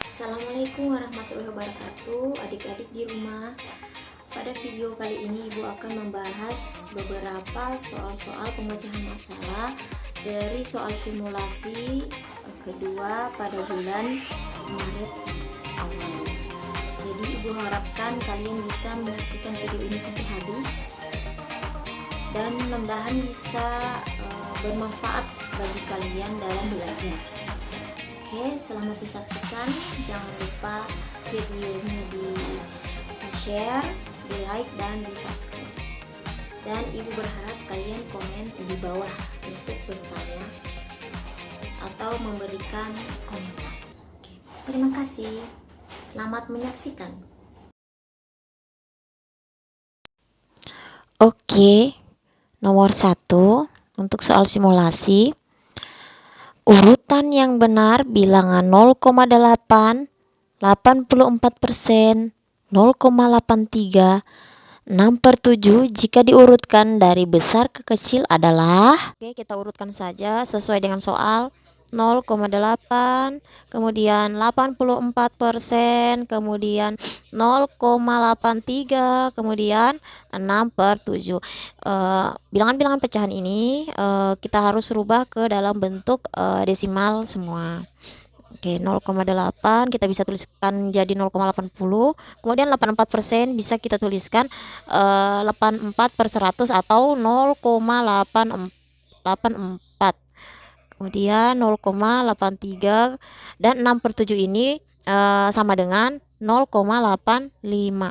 Assalamualaikum warahmatullahi wabarakatuh, adik-adik di rumah. Pada video kali ini Ibu akan membahas beberapa soal-soal pemecahan masalah dari soal simulasi kedua pada bulan Maret awal. Jadi Ibu harapkan kalian bisa menyaksikan video ini sampai habis dan mudah-mudahan bisa bermanfaat bagi kalian dalam belajar. Oke, selamat disaksikan. Jangan lupa videonya di share, di like, dan di subscribe. Dan Ibu berharap kalian komen di bawah untuk bertanya atau memberikan komentar. Oke, terima kasih. Selamat menyaksikan. Oke, nomor 1 untuk soal simulasi. Urutan yang benar bilangan 0,8, 84%, 0,83, 6/7 jika diurutkan dari besar ke kecil adalah. Oke, kita urutkan saja sesuai dengan soal. 0,8, kemudian 84%, kemudian 0,83, kemudian 6/7. Bilangan-bilangan pecahan ini kita harus rubah ke dalam bentuk desimal semua. Oke, 0,8 kita bisa tuliskan jadi 0,80, kemudian 84% bisa kita tuliskan 84/100 atau 0,884. Kemudian 0,83 dan 6/7 ini sama dengan 0,85.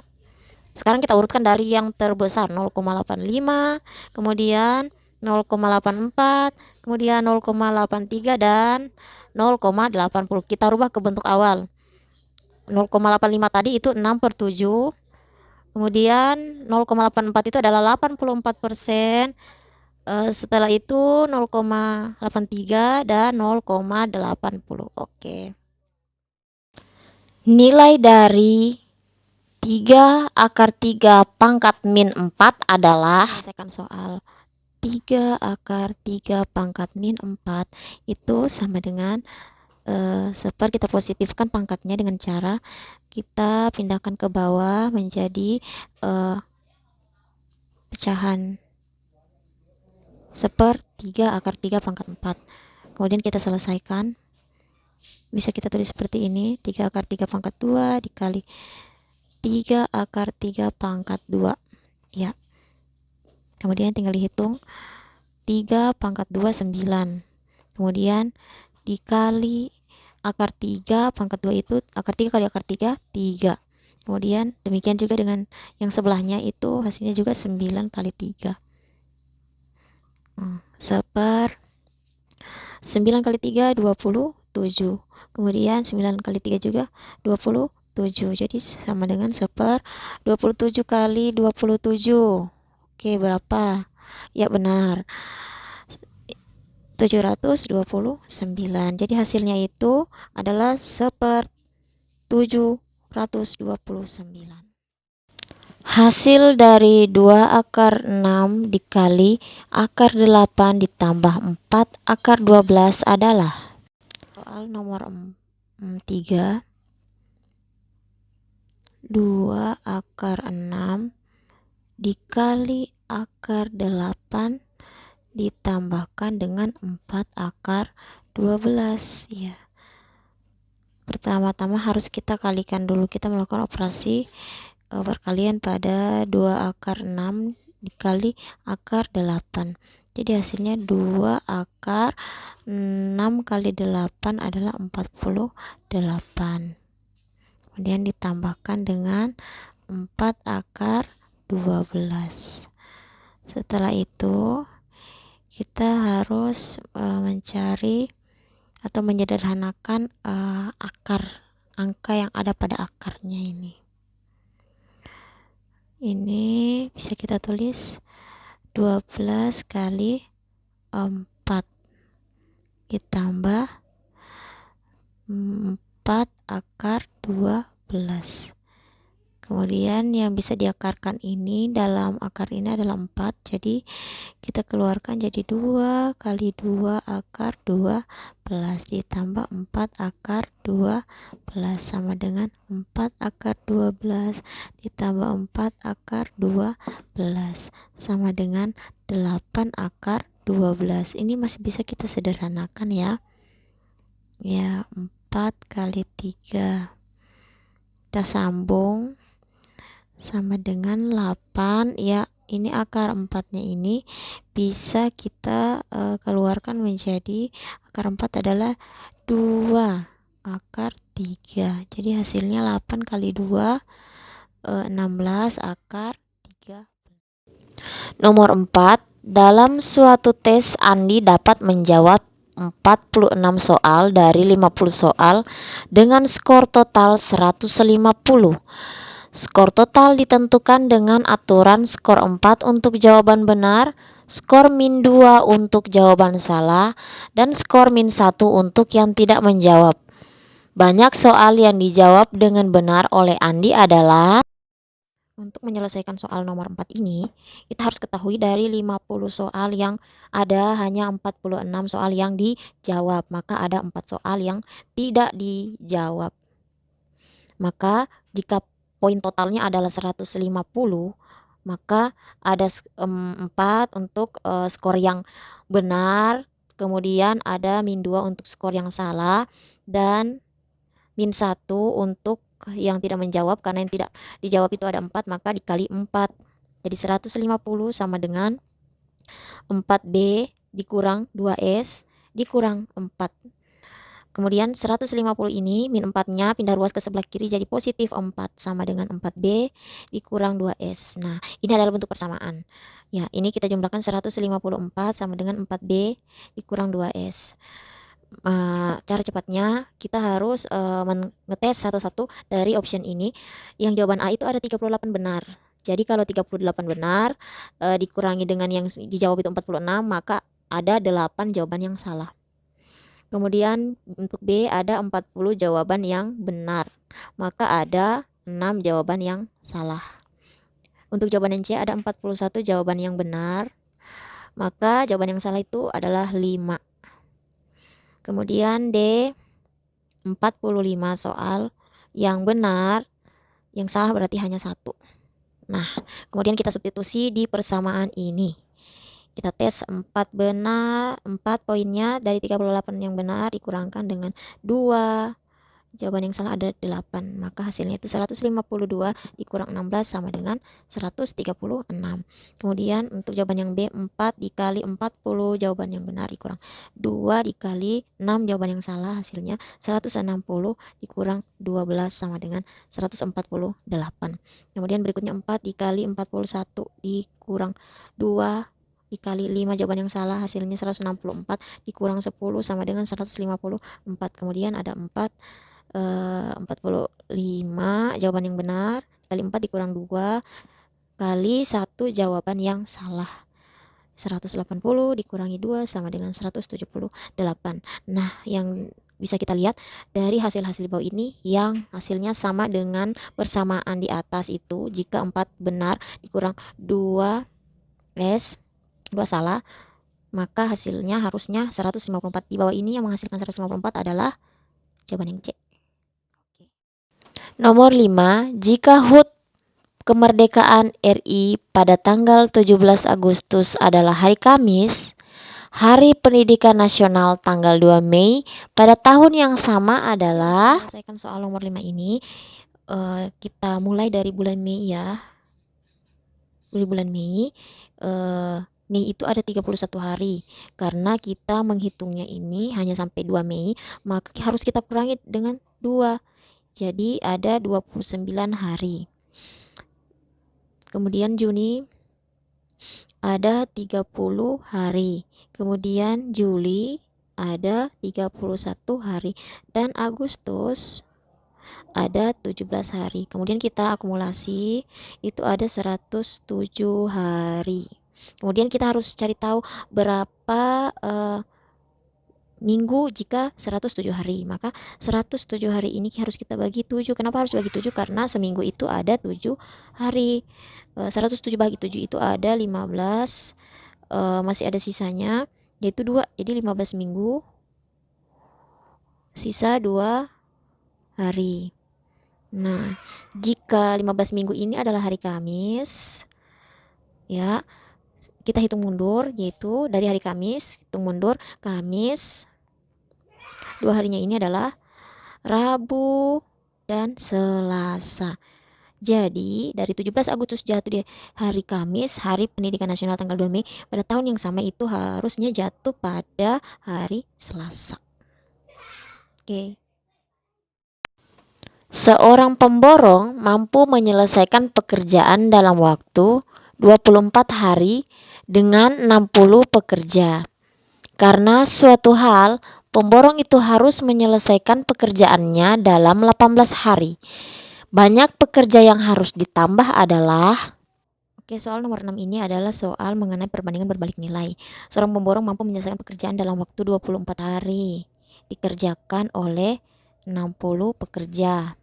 Sekarang kita urutkan dari yang terbesar 0,85, kemudian 0,84, kemudian 0,83 dan 0,80. Kita rubah ke bentuk awal. 0,85 tadi itu 6/7. Kemudian 0,84 itu adalah 84%. Setelah itu 0,83 dan 0,80. Oke. Nilai dari 3/3 pangkat min 4 adalah, selesaikan soal. 3/3 pangkat min 4 itu sama dengan kita positifkan pangkatnya dengan cara kita pindahkan ke bawah menjadi pecahan 3/3 pangkat 4. Kemudian kita selesaikan. Bisa kita tulis seperti ini, 3/3 pangkat 2 dikali 3/3 pangkat 2. Ya. Kemudian tinggal dihitung. 3 pangkat 2 9. Kemudian dikali akar 3 pangkat 2 itu akar 3 kali akar 3 3. Kemudian demikian juga dengan yang sebelahnya itu hasilnya juga 9 kali 3. 9 kali 3 27. Kemudian 9 kali 3 juga 27. Jadi sama dengan 27 kali 27. Oke, berapa? Ya, benar. 729. Jadi hasilnya itu adalah 729. Hasil dari 2/6 dikali akar 8 ditambah 4/12 adalah. Soal nomor 3. 2/6 dikali akar 8 ditambahkan dengan 4/12. Ya. Pertama-tama harus kita kalikan dulu. Kita melakukan operasi perkalian pada 2/6 dikali akar 8. Jadi hasilnya 2/6 kali 8 adalah 48. Kemudian ditambahkan dengan 4/12. Setelah itu kita harus mencari atau menyederhanakan angka yang ada pada akarnya ini. Ini bisa kita tulis 12 kali 4 ditambah 4/12 Kemudian yang bisa diakarkan ini dalam akar ini adalah 4. Jadi kita keluarkan jadi 2 kali 2 akar 12 ditambah 4 akar 12 sama dengan 4 akar 12 ditambah 4 akar 12 sama dengan 8 akar 12. Ini masih bisa kita sederhanakan ya. Ya, 4 kali 3. Kita sambung sama dengan 8 ya. Ini akar 4-nya ini bisa kita keluarkan menjadi akar 4 adalah 2 akar 3. Jadi hasilnya 8 kali 2 16 akar 3. Nomor 4, dalam suatu tes Andi dapat menjawab 46 soal dari 50 soal dengan skor total 150. Skor total ditentukan dengan aturan skor 4 untuk jawaban benar, skor min 2 untuk jawaban salah, dan skor min 1 untuk yang tidak menjawab. Banyak soal yang dijawab dengan benar oleh Andi adalah... Untuk menyelesaikan soal nomor 4 ini, kita harus ketahui dari 50 soal yang ada hanya 46 soal yang dijawab, maka ada 4 soal yang tidak dijawab. Maka jika poin totalnya adalah 150, maka ada 4 untuk skor yang benar, kemudian ada min 2 untuk skor yang salah, dan min 1 untuk yang tidak menjawab. Karena yang tidak dijawab itu ada 4, maka dikali 4. Jadi 150 sama dengan 4B dikurang 2S dikurang 4. Kemudian 150 ini min 4-nya pindah ruas ke sebelah kiri jadi positif 4 sama dengan 4B dikurang 2S. Nah, ini adalah bentuk persamaan. Ya, ini kita jumlahkan 154 sama dengan 4B dikurang 2S. Cara cepatnya kita harus mengetes satu-satu dari option ini. Yang jawaban A itu ada 38 benar. Jadi kalau 38 benar dikurangi dengan yang dijawab itu 46, maka ada 8 jawaban yang salah. Kemudian untuk B ada 40 jawaban yang benar, maka ada 6 jawaban yang salah. Untuk jawaban yang C ada 41 jawaban yang benar, maka jawaban yang salah itu adalah 5. Kemudian D 45 soal yang benar, yang salah berarti hanya 1. Nah, kemudian kita substitusi di persamaan ini. Kita tes 4 benar, 4 poinnya dari 38 yang benar dikurangkan dengan 2. Jawaban yang salah ada 8, maka hasilnya itu 152 dikurang 16 sama dengan 136. Kemudian untuk jawaban yang B, 4 dikali 40 jawaban yang benar dikurang 2 dikali 6 jawaban yang salah, hasilnya 160 dikurang 12 sama dengan 148. Kemudian berikutnya 4 dikali 41 dikurang 2 dikali 5 jawaban yang salah, hasilnya 164 dikurang 10 sama dengan 154. Kemudian ada 45 jawaban yang benar kali 4 dikurang 2 kali 1 jawaban yang salah, 180 dikurangi 2 sama dengan 178. Nah, yang bisa kita lihat dari hasil-hasil di bawah ini yang hasilnya sama dengan persamaan di atas itu. Jika 4 benar dikurang 2 salah, maka hasilnya harusnya 154. Di bawah ini yang menghasilkan 154 adalah jawaban yang C. Nomor 5, jika HUT kemerdekaan RI pada tanggal 17 Agustus adalah hari Kamis, Hari Pendidikan Nasional tanggal 2 Mei pada tahun yang sama adalah... Selesaikan soal nomor 5 ini, kita mulai dari bulan Mei ya. Dari bulan Mei, Mei itu ada 31 hari. Karena kita menghitungnya ini hanya sampai 2 Mei, maka harus kita kurangi dengan 2. Jadi ada 29 hari. Kemudian Juni ada 30 hari. Kemudian Juli ada 31 hari. Dan Agustus ada 17 hari. Kemudian kita akumulasi, itu ada 107 hari. Kemudian kita harus cari tahu berapa minggu jika 107 hari. Maka 107 hari ini harus kita bagi 7. Kenapa harus bagi 7? Karena seminggu itu ada 7 hari. 107 bagi 7 itu ada 15. Masih ada sisanya, yaitu 2. Jadi 15 minggu, sisa 2 hari. Nah, jika 15 minggu ini adalah hari Kamis, ya, kita hitung mundur, yaitu dari hari Kamis, hitung mundur, Kamis, 2 harinya ini adalah Rabu dan Selasa. Jadi, dari 17 Agustus jatuh di hari Kamis, Hari Pendidikan Nasional tanggal 2 Mei, pada tahun yang sama itu harusnya jatuh pada hari Selasa. Oke. Seorang pemborong mampu menyelesaikan pekerjaan dalam waktu 24 hari dengan 60 pekerja. Karena suatu hal, pemborong itu harus menyelesaikan pekerjaannya dalam 18 hari. Banyak pekerja yang harus ditambah adalah... Oke, soal nomor 6 ini adalah soal mengenai perbandingan berbalik nilai. Seorang pemborong mampu menyelesaikan pekerjaan dalam waktu 24 hari. Dikerjakan oleh 60 pekerja.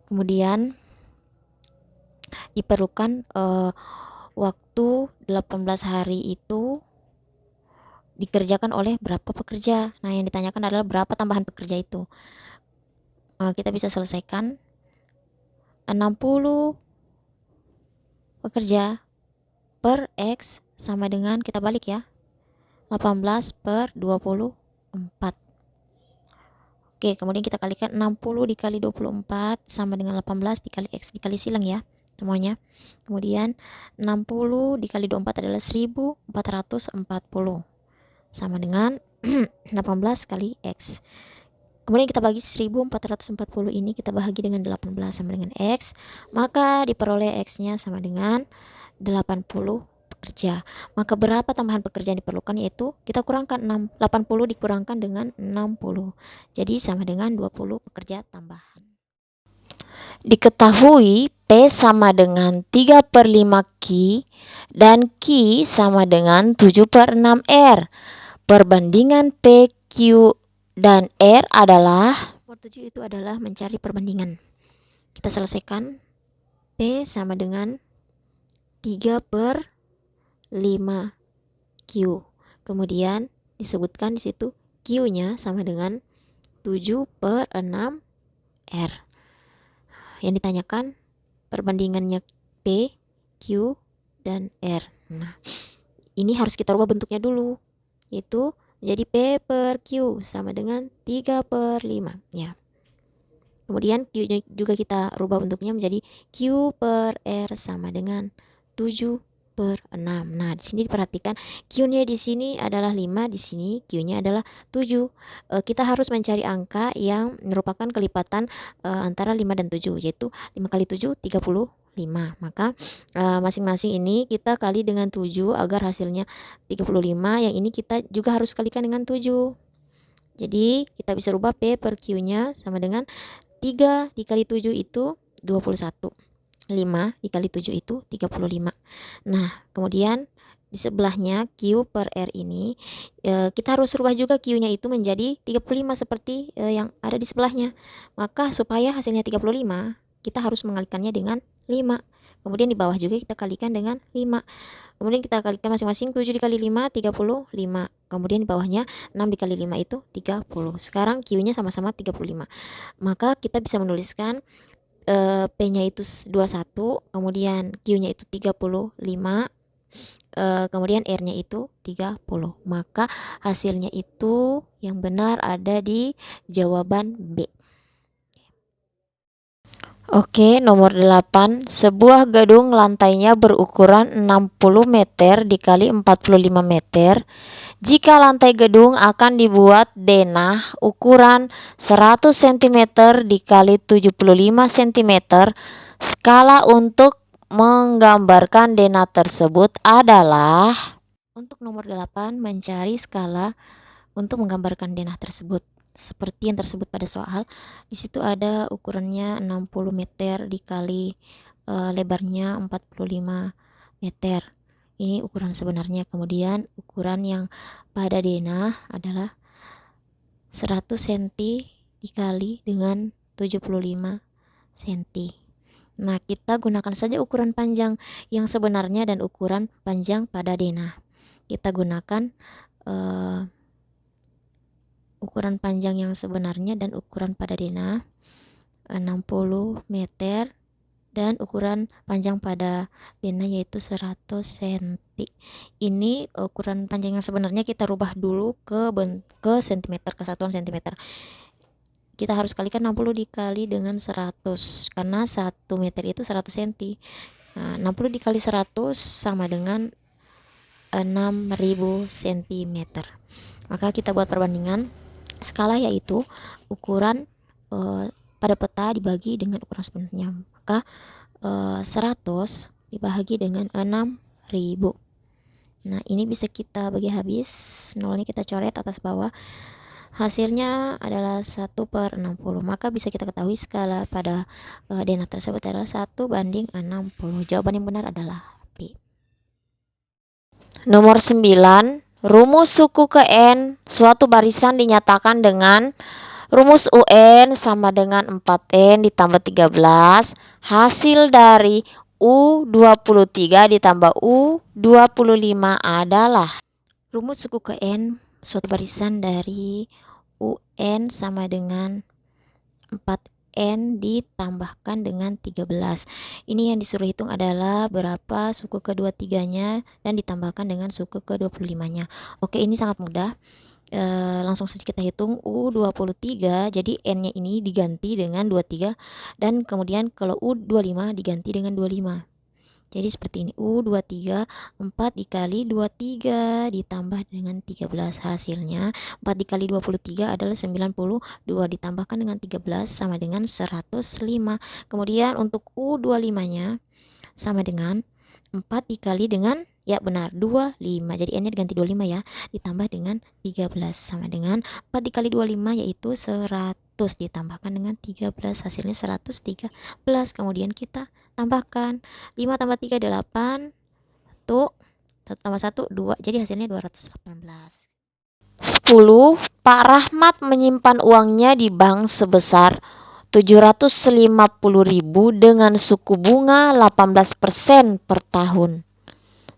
Kemudian diperlukan waktu 18 hari itu dikerjakan oleh berapa pekerja. Nah, yang ditanyakan adalah berapa tambahan pekerja itu. Kita bisa selesaikan 60 pekerja per X sama dengan, kita balik ya, 18 per 24. Oke, kemudian kita kalikan 60 dikali 24 sama dengan 18 dikali X, dikali silang ya semuanya. Kemudian 60 dikali 24 adalah 1440 sama dengan 18 kali X. Kemudian kita bagi 1440 ini kita bahagi dengan 18 sama dengan X, maka diperoleh X-nya sama dengan 80 pekerja. Maka berapa tambahan pekerja yang diperlukan, yaitu kita kurangkan 80 dikurangkan dengan 60. Jadi sama dengan 20 pekerja tambahan. Diketahui P sama dengan 3 per 5 Q dan Q sama dengan 7 per 6 R. Perbandingan P, Q, dan R adalah... Nomor 7 itu adalah mencari perbandingan. Kita selesaikan. P sama dengan 3 per 5 Q. Kemudian disebutkan di situ Q-nya sama dengan 7 per 6 R. Yang ditanyakan perbandingannya P, Q, dan R. Nah, ini harus kita rubah bentuknya dulu, yaitu menjadi P per Q sama dengan 3 per 5 ya. Kemudian Q-nya juga kita rubah bentuknya menjadi Q per R sama dengan 7 per 6. Nah, di sini diperhatikan Q-nya di sini adalah 5, di sini Q-nya adalah 7. Kita harus mencari angka yang merupakan kelipatan antara 5 dan 7, yaitu 5 kali 7 35. Maka masing-masing ini kita kali dengan 7 agar hasilnya 35. Yang ini kita juga harus kalikan dengan 7. Jadi kita bisa rubah P per Q-nya sama dengan 3 dikali 7 itu 21. 5 dikali 7 itu 35. Nah, kemudian di sebelahnya Q per R ini kita harus rubah juga Q-nya itu menjadi 35 seperti yang ada di sebelahnya. Maka supaya hasilnya 35, kita harus mengalikannya dengan 5. Kemudian di bawah juga kita kalikan dengan 5. Kemudian kita kalikan masing-masing 7 dikali 5, 35. Kemudian di bawahnya 6 dikali 5 itu 30. Sekarang Q-nya sama-sama 35. Maka kita bisa menuliskan P-nya itu 21, kemudian Q-nya itu 35, kemudian R-nya itu 30. Maka hasilnya itu yang benar ada di jawaban B. Oke, nomor 8. Sebuah gedung lantainya berukuran 60 meter dikali 45 meter. Jika lantai gedung akan dibuat denah ukuran 100 cm dikali 75 cm, skala untuk menggambarkan denah tersebut adalah... Untuk nomor 8, mencari skala untuk menggambarkan denah tersebut. Seperti yang tersebut pada soal, di situ ada ukurannya 60 meter dikali lebarnya 45 meter. Ini ukuran sebenarnya. Kemudian ukuran yang pada denah adalah 100 cm dikali dengan 75 cm. Nah, kita gunakan saja ukuran panjang yang sebenarnya dan ukuran panjang pada denah. Kita gunakan ukuran panjang yang sebenarnya dan ukuran pada denah 60 meter dan ukuran panjang pada denah yaitu 100 cm. Ini ukuran panjang yang sebenarnya kita rubah dulu ke cm, kesatuan cm. Kita harus kalikan 60 dikali dengan 100 karena 1 meter itu 100 cm. Nah, 60 dikali 100 sama dengan 6000 cm. Maka kita buat perbandingan skala, yaitu ukuran pada peta dibagi dengan ukuran sebenarnya. Maka 100 dibagi dengan 6000. Nah, ini bisa kita bagi habis, nolnya kita coret atas bawah. Hasilnya adalah 1/60. Maka bisa kita ketahui skala pada denah tersebut adalah 1/60. Jawaban yang benar adalah B. Nomor 9. Rumus suku ke N suatu barisan dinyatakan dengan rumus UN sama dengan 4N ditambah 13. Hasil dari U23 ditambah U25 adalah. Rumus suku ke N suatu barisan dari UN sama dengan 4N ditambahkan dengan 13. Ini yang disuruh hitung adalah berapa suku kedua-tiganya dan ditambahkan dengan suku ke-25-nya. Oke, ini sangat mudah. Langsung saja kita hitung U23, jadi N-nya ini diganti dengan 23 dan kemudian kalau U25 diganti dengan 25. Jadi seperti ini, U23 4 dikali 23 ditambah dengan 13. Hasilnya 4 dikali 23 adalah 92 ditambahkan dengan 13 sama dengan 105. Kemudian untuk U25-nya sama dengan 4 dikali dengan, ya benar, 25. Jadi N-nya diganti 25 ya, ditambah dengan 13 sama dengan 4 dikali 25 yaitu 100 ditambahkan dengan 13, hasilnya 113. Kemudian kita tambahkan 5 tambah 3 8, tuh 1 tambah 1 2, jadi hasilnya 218. 10. Pak Rahmat menyimpan uangnya di bank sebesar 750.000 dengan suku bunga 18% per tahun.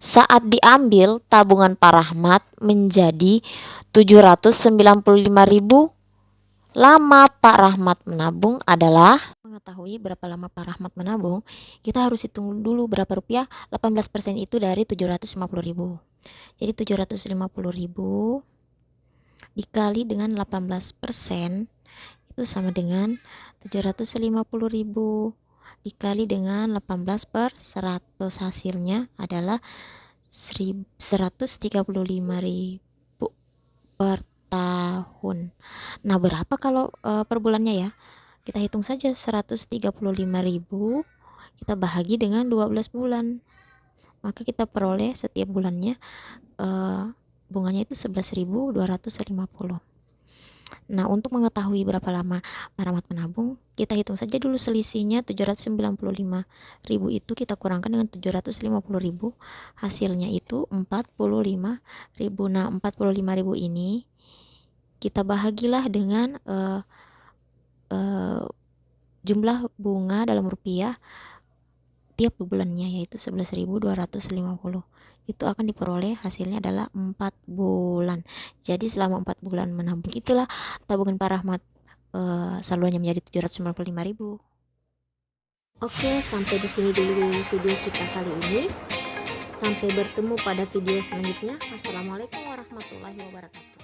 Saat diambil, tabungan Pak Rahmat menjadi 795.000. Lama Pak Rahmat menabung adalah. Mengetahui berapa lama Pak Rahmat menabung, kita harus hitung dulu berapa rupiah. 18% itu dari 750.000. Jadi 750.000 dikali dengan 18% itu sama dengan 750.000 dikali dengan 18 per 100. Hasilnya adalah 135.000 per tahun. Nah, berapa kalau per bulannya ya? Kita hitung saja 135.000 kita bahagi dengan 12 bulan. Maka kita peroleh setiap bulannya bunganya itu 11.250. Nah, untuk mengetahui berapa lama Pak Rahmat menabung, kita hitung saja dulu selisihnya. 795.000 itu kita kurangkan dengan 750.000, hasilnya itu 45.000. Nah, 45.000 ini kita bahagilah dengan jumlah bunga dalam rupiah tiap bulannya, yaitu 11.250. Itu akan diperoleh hasilnya adalah 4 bulan. Jadi selama 4 bulan menabung, itulah tabungan Pak Rahmat saldonya menjadi 795.000. Oke, sampai di sini dulu video kita kali ini. Sampai bertemu pada video selanjutnya. Wassalamualaikum warahmatullahi wabarakatuh.